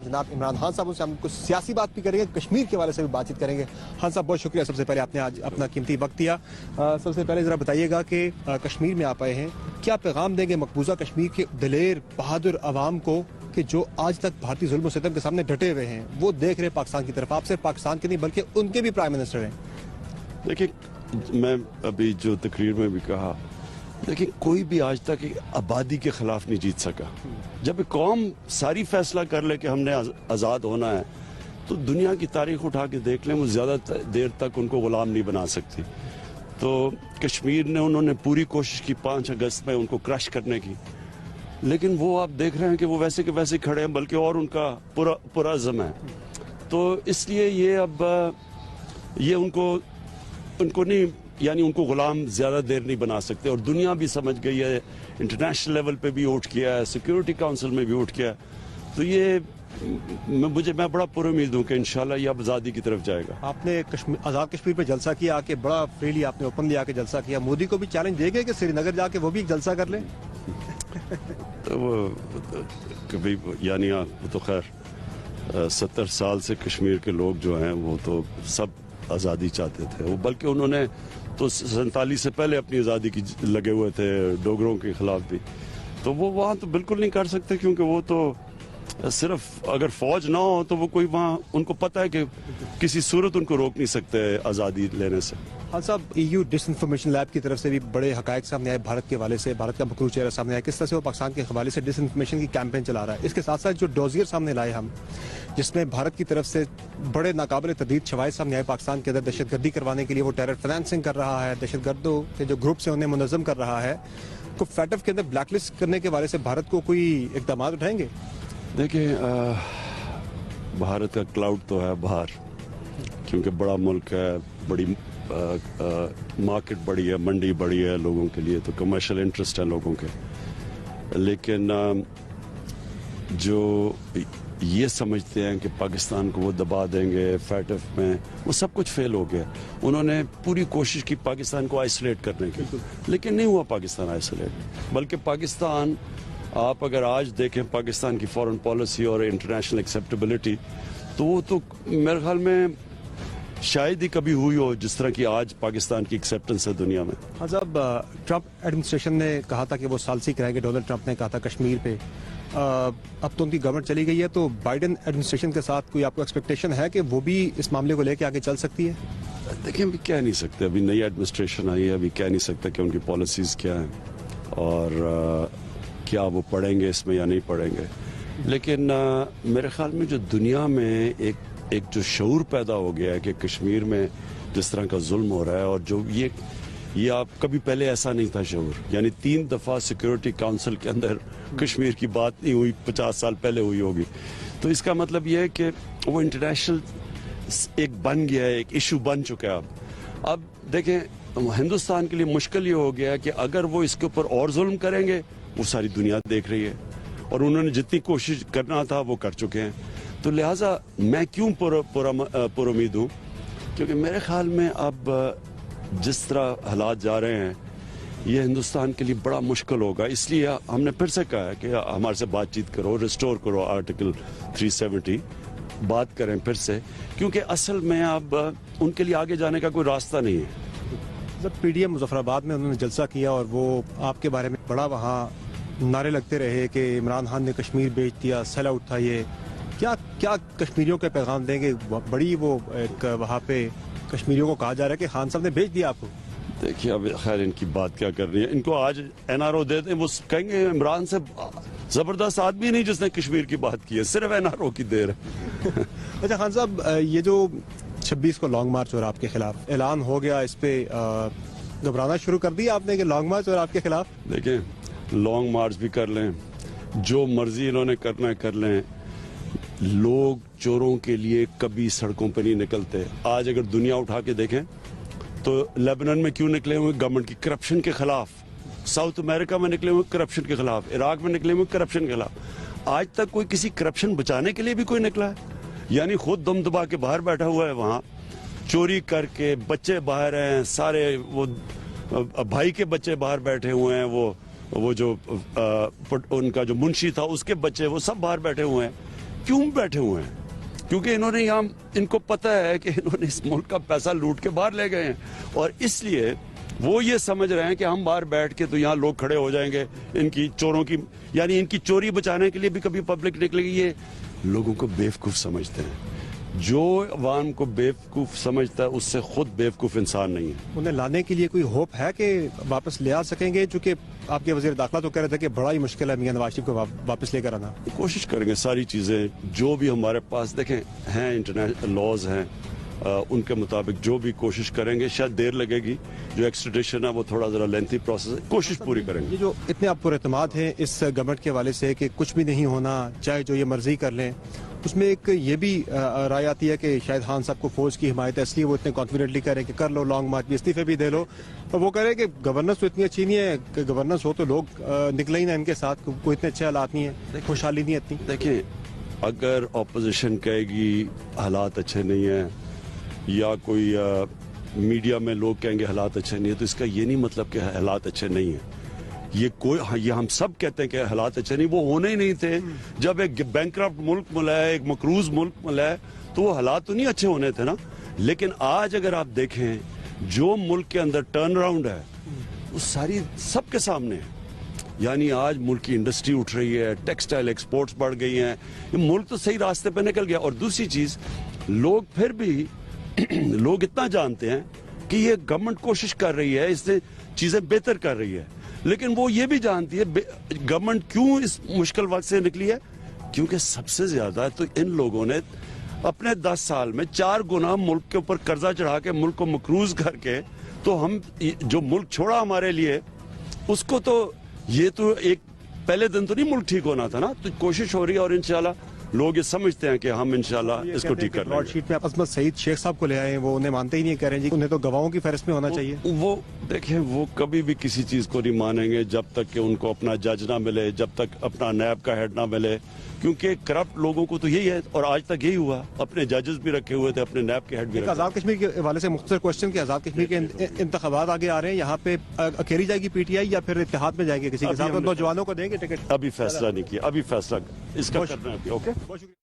जनाब इमरान खान साहब, उनसे हम कुछ सियासी बात भी करेंगे, कश्मीर के वाले से भी बातचीत करेंगे। खान साहब, बहुत शुक्रिया सबसे पहले, आपने आज अपना कीमती वक्त दिया। सबसे पहले ज़रा बताइएगा कि कश्मीर में आप आए हैं, क्या पैगाम देंगे मकबूजा कश्मीर के दिलेर बहादुर अवाम को कि जो आज तक भारतीय जुल्म सितम के सामने डटे हुए हैं, वो देख रहे हैं पाकिस्तान की तरफ। आप सिर्फ पाकिस्तान के नहीं बल्कि उनके भी प्राइम मिनिस्टर हैं। देखिए, मैं अभी जो तकरीर में भी कहा, देखिए कोई भी आज तक आबादी के खिलाफ नहीं जीत सका। जब कौम सारी फैसला कर ले कि हमने आज़ाद होना है, तो दुनिया की तारीख उठा के देख लें, वो ज़्यादा देर तक उनको गुलाम नहीं बना सकती। तो कश्मीर ने उन्होंने पूरी कोशिश की 5 अगस्त में उनको क्रश करने की, लेकिन वो आप देख रहे हैं कि वो वैसे के वैसे खड़े हैं, बल्कि और उनका पूरा अज़म है। तो इसलिए ये अब ये उनको नहीं, यानी उनको गुलाम ज़्यादा देर नहीं बना सकते। और दुनिया भी समझ गई है, इंटरनेशनल लेवल पे भी वोट किया है, सिक्योरिटी काउंसिल में भी वोट किया है। तो ये मैं बड़ा पुरुमीद हूँ कि इंशाल्लाह ये अब आज़ादी की तरफ जाएगा। आपने आज़ाद कश्मीर पे जलसा किया, आके बड़ा फ्रीली आपने ओपनली आके जलसा किया। मोदी को भी चैलेंज देंगे कि श्रीनगर जाके वो भी एक जलसा कर लें? तो वो कभी, यानी वो तो खैर 70 साल से कश्मीर के लोग जो हैं वो तो सब आज़ादी चाहते थे। वो बल्कि उन्होंने तो 47 से पहले अपनी आज़ादी की लगे हुए थे, डोगरों के खिलाफ भी। तो वो वहाँ तो बिल्कुल नहीं कर सकते, क्योंकि वो तो सिर्फ अगर फौज ना हो तो वो कोई वहाँ, उनको पता है कि किसी सूरत उनको रोक नहीं सकते आज़ादी लेने से। हाँ साहब, EU डिसइंफॉर्मेशन लैब की तरफ से भी बड़े हकायक सामने आए भारत के हवाले से, भारत का मकरूर चेहरा सामने आया, किस तरह से वो पाकिस्तान के हवाले से डिसइंफॉर्मेशन की कैंपेन चला रहा है। इसके साथ साथ जो डोजियर सामने लाए हम, जिसमें भारत की तरफ से बड़े नाकाबिल तदीद शवाहिद सामने आए पाकिस्तान के अंदर दहशतगर्दी करवाने के लिए, वो टेरर फाइनेंसिंग कर रहा है, दहशतगर्दों के जो ग्रुप्स हैं उन्हें मुनज़्ज़म कर रहा है, को फैटफ के अंदर ब्लैकलिस्ट करने के हवाले से भारत को कोई इक़दाम उठाएंगे? देखिए, भारत का क्लाउड तो है बाहर, क्योंकि बड़ा मुल्क है, बड़ी मार्केट बड़ी है, मंडी बड़ी है लोगों के लिए, तो कमर्शियल इंटरेस्ट है लोगों के। लेकिन जो ये समझते हैं कि पाकिस्तान को वो दबा देंगे फैटफ में, वो सब कुछ फेल हो गया। उन्होंने पूरी कोशिश की पाकिस्तान को आइसोलेट करने की, लेकिन नहीं हुआ पाकिस्तान आइसोलेट। बल्कि पाकिस्तान, आप अगर आज देखें पाकिस्तान की फॉरेन पॉलिसी और इंटरनेशनल एक्सेप्टेबिलिटी, तो वो तो मेरे ख्याल में शायद ही कभी हुई हो जिस तरह की आज पाकिस्तान की एक्सेप्टेंस है दुनिया में। हाँ साहब, ट्रंप एडमिनिस्ट्रेशन ने कहा था कि वो सालसी कराएंगे, डोनाल्ड ट्रंप ने कहा था कश्मीर पे। अब तो उनकी गवर्नमेंट चली गई है, तो बाइडेन एडमिनिस्ट्रेशन के साथ कोई आपको एक्सपेक्टेशन है कि वो भी इस मामले को लेकर आगे चल सकती है? देखिए, अभी कह नहीं सकते, अभी नई एडमिनिस्ट्रेशन आई है, अभी कह नहीं सकते कि उनकी पॉलिसीज़ क्या हैं और क्या वो पढ़ेंगे इसमें या नहीं पढ़ेंगे। लेकिन मेरे ख्याल में जो दुनिया में एक जो शऊर पैदा हो गया है कि कश्मीर में जिस तरह का जुल्म हो रहा है, और जो ये आप कभी पहले ऐसा नहीं था शऊर, यानी 3 दफ़ा सिक्योरिटी काउंसिल के अंदर कश्मीर की बात नहीं हुई, 50 साल पहले हुई होगी। तो इसका मतलब ये है कि वो इंटरनेशनल एक बन गया है, एक इशू बन चुका है। अब देखें, हिंदुस्तान के लिए मुश्किल ये हो गया है कि अगर वो इसके ऊपर और जुल्म करेंगे, वो सारी दुनिया देख रही है, और उन्होंने जितनी कोशिश करना था वो कर चुके हैं। तो लिहाजा मैं क्यों पुरुमीद हूँ, क्योंकि मेरे ख्याल में अब जिस तरह हालात जा रहे हैं, ये हिंदुस्तान के लिए बड़ा मुश्किल होगा। इसलिए हमने फिर से कहा है कि हमारे से बातचीत करो, रिस्टोर करो आर्टिकल 370, बात करें फिर से, क्योंकि असल में अब उनके लिए आगे जाने का कोई रास्ता नहीं है। जब PDM मुजफ्फराबाद में उन्होंने जलसा किया और वो आपके बारे में बड़ा वहाँ नारे लगते रहे कि इमरान खान ने कश्मीर बेच दिया, सेल आउट था ये, क्या कश्मीरियों के पैगाम देंगे? बड़ी वो एक वहाँ पे कश्मीरियों को कहा जा रहा है कि खान साहब ने बेच दिया आपको। देखिए, अब खैर इनकी बात क्या करनी है, इनको आज NRO दे दें, वो कहेंगे इमरान से जबरदस्त आदमी नहीं जिसने कश्मीर की बात की है, सिर्फ NRO की देर है। अच्छा खान साहब, ये जो 26 को लॉन्ग मार्च और आपके खिलाफ ऐलान हो गया, इस पे घबराना शुरू कर दिया आपने कि लॉन्ग मार्च और आपके खिलाफ? देखें, लॉन्ग मार्च भी कर लें, जो मर्जी इन्होंने करना है कर लें, लोग चोरों के लिए कभी सड़कों पर नहीं निकलते। आज अगर दुनिया उठा के देखें तो लेबनान में क्यों निकले हुए? गवर्नमेंट की करप्शन के खिलाफ। साउथ अमेरिका में निकले हुए करप्शन के खिलाफ, इराक में निकले हुए करप्शन के खिलाफ। आज तक कोई किसी करप्शन बचाने के लिए भी कोई निकला है? यानी खुद दम दबा के बाहर बैठा हुआ है, वहाँ चोरी करके, बच्चे बाहर हैं सारे, वो भाई के बच्चे बाहर बैठे हुए हैं, वो जो उनका जो मुंशी था उसके बच्चे, वो सब बाहर बैठे हुए हैं। کیوں بیٹھے ہوئے ہیں؟ کیونکہ انہوں نے یہاں ان کو پتہ ہے کہ انہوں نے اس ملک کا پیسہ لوٹ کے باہر لے گئے ہیں اور اس لیے وہ یہ سمجھ رہے ہیں کہ ہم باہر بیٹھ کے تو یہاں لوگ کھڑے ہو جائیں گے ان کی چوروں کی یعنی ان کی چوری بچانے کے لیے بھی کبھی پبلک نکلے گی. یہ لوگوں کو بیوقوف سمجھتے ہیں. جو عوام کو بیوقوف سمجھتا ہے اس سے خود بیوقوف انسان نہیں ہے. انہیں لانے کے لیے کوئی ہوپ ہے کہ واپس لے آ سکیں گے؟ چونکہ آپ کے وزیر داخلہ تو کہہ رہے تھے کہ بڑا ہی مشکل ہے میاں نواز شریف کو واپس لے کر آنا. کوشش کریں گے ساری چیزیں جو بھی ہمارے پاس دیکھیں ہیں انٹرنیشنل لاز ہیں ان کے مطابق جو بھی کوشش کریں گے. شاید دیر لگے گی, جو ایکسٹریڈیشن ہے وہ تھوڑا ذرا لینتھی پروسیس ہے, کوشش پوری کریں گے. یہ جو اتنے آپ پر اعتماد ہیں اس گورنمنٹ کے حوالے سے کہ کچھ بھی نہیں ہونا چاہے جو یہ مرضی کر لیں, اس میں ایک یہ بھی رائے آتی ہے کہ شاید خان صاحب کو فوج کی حمایت ہے اس لیے وہ اتنے کانفیڈنٹلی کہہ رہے ہیں کہ کر لو لانگ مارچ بھی, استعفے بھی دے لو. اور وہ کہہ رہے ہیں کہ گورننس تو اتنی اچھی نہیں ہے کہ گورننس ہو تو لوگ نکلے ہی نہ ان کے ساتھ, کوئی اتنے اچھے حالات نہیں ہیں, خوشحالی نہیں اتنی. دیکھیں اگر اپوزیشن کہے گی حالات اچھے نہیں ہیں یا کوئی میڈیا میں لوگ کہیں گے حالات اچھے نہیں ہیں تو اس کا یہ نہیں مطلب کہ حالات اچھے نہیں ہیں. یہ ہم سب کہتے ہیں کہ حالات اچھے نہیں, وہ ہونے ہی نہیں تھے. جب ایک بینکرپٹ ملک ملا ہے, ایک مقروض ملک ملا ہے تو وہ حالات تو نہیں اچھے ہونے تھے نا. لیکن آج اگر آپ دیکھیں جو ملک کے اندر ٹرن اراؤنڈ ہے وہ ساری سب کے سامنے ہے. یعنی آج ملک کی انڈسٹری اٹھ رہی ہے, ٹیکسٹائل ایکسپورٹس بڑھ گئی ہیں, یہ ملک تو صحیح راستے پہ نکل گیا. اور دوسری چیز لوگ پھر بھی لوگ اتنا جانتے ہیں کہ یہ گورنمنٹ کوشش کر رہی ہے, اس سے چیزیں بہتر کر رہی ہے, لیکن وہ یہ بھی جانتی ہے گورنمنٹ کیوں اس مشکل وقت سے نکلی ہے, کیونکہ سب سے زیادہ تو ان لوگوں نے اپنے 10 سال میں 4 گنا ملک کے اوپر قرضہ چڑھا کے ملک کو مقروض کر کے, تو ہم جو ملک چھوڑا ہمارے لیے اس کو تو یہ تو ایک پہلے دن تو نہیں ملک ٹھیک ہونا تھا نا. تو کوشش ہو رہی ہے اور انشاءاللہ لوگ یہ سمجھتے ہیں کہ ہم انشاءاللہ اس کو ٹھیک کر لیں براڈ گے. شیٹ میں عصمت سعید شیخ صاحب کو لے آئے ہیں, وہ انہیں مانتے ہی نہیں, کہہ رہے ہیں جی انہیں تو گواہوں کی فہرست میں ہونا چاہیے. وہ دیکھیں وہ کبھی بھی کسی چیز کو نہیں مانیں گے جب تک کہ ان کو اپنا جج نہ ملے, جب تک اپنا نیب کا ہیڈ نہ ملے, کیونکہ کرپٹ لوگوں کو تو یہی ہے اور آج تک یہی ہوا. اپنے ججز بھی رکھے ہوئے تھے, اپنے نیب کے ہیڈ بھی رکھے. آزاد کشمیر کے حوالے سے مختصر کوشچن کہ آزاد کشمیر کے انتخابات آگے آ رہے ہیں, یہاں پہ اکیلی جائے گی پی ٹی آئی یا پھر اتحاد میں جائے گی کسی کے ساتھ, نوجوانوں کو دیں گے ٹکٹ؟ ابھی فیصلہ نہیں کیا, ابھی فیصلہ اس کا کرنا ہے. اوکے.